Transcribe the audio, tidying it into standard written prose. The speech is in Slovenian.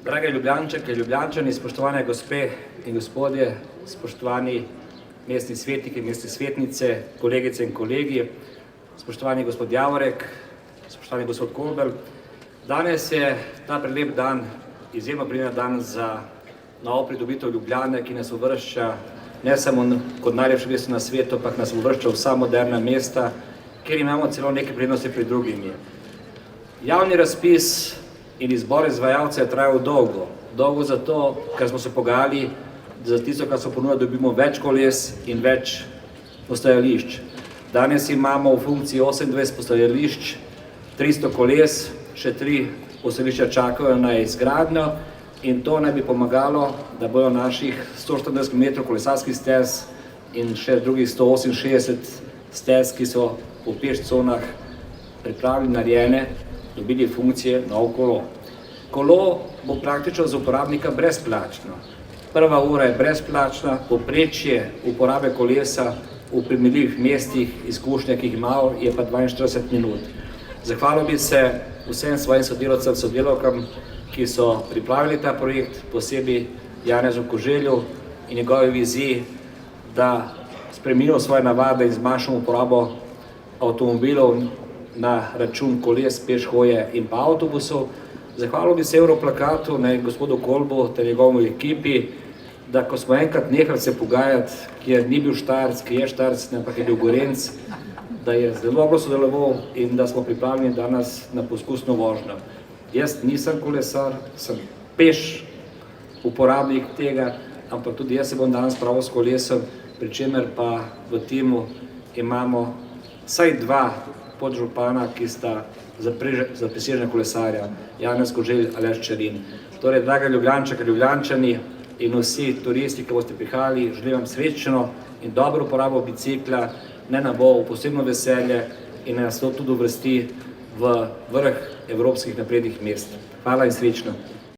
Drage Ljubljančanke, Ljubljančani, spoštovane gospe in gospodje, spoštovani mestni svetniki, mestne svetnice, kolegice in kolegi, spoštovani gospod Javorek, spoštovani gospod Kolbel. Danes je ta prelep dan, izjemno primeren dan za novo pridobitev Ljubljane, ki nas uvršča ne samo kot najlepše mesto na svetu, ampak nas uvršča v vsa moderna mesta, kjer imamo celo neke prednosti pred drugimi. Javni razpis in izbor izvajalca je trajal dolgo. Dolgo zato, ker smo se pogajali, da za tisto, kar so ponudili, dobimo več koles in več postajališč. Danes imamo v funkciji 28 postajališč, 300 koles, še 3 postajališča čakajo na izgradnjo in to naj bi pomagalo, da bodo naših 140 km kolesarskih stez in še drugih 168 stez, ki so v peš conah pripravljene, narejene, dobili funkcije novo kolo. Kolo bo praktično za uporabnika brezplačno. Prva ura je brezplačna, povprečje uporabe kolesa v primerljivih mestih, izkušnje, ki jih imajo, je pa 42 minut. Zahvalil bi se vsem svojim sodelavcem, sodelavkam, ki so pripravili ta projekt, posebej Janezu Koželju in njegovi viziji, da spremenijo svoje navade in zmanjšamo uporabo avtomobilov na račun koles, pešhoje in pa avtobusov. Zahvalil bi se Europlakatu, gospodu Kolbu ter njegovi ekipi, da ko smo enkrat nehali se pogajati, kjer ni bil Štajerc, ki je Štajerc, ampak je bil Gorenc, da je zelo dobro sodeloval in da smo pripravljeni danes na poskusno vožnjo. Jaz nisem kolesar, sem peš uporabnik tega, ampak tudi jaz se bom danes spravil s kolesom, pri čemer pa v timu imamo vsaj 2 podžupana, ki sta zaprisežena kolesarja, Janez Koželj, Aleš Čerin. Torej, drage Ljubljančanke, Ljubljančani in vsi turisti, ki boste prihajali, želim vam srečno in dobro uporabo bicikla, ne nam bo v posebno veselje in nas to tudi uvrsti v vrh evropskih naprednih mest. Hvala in srečno.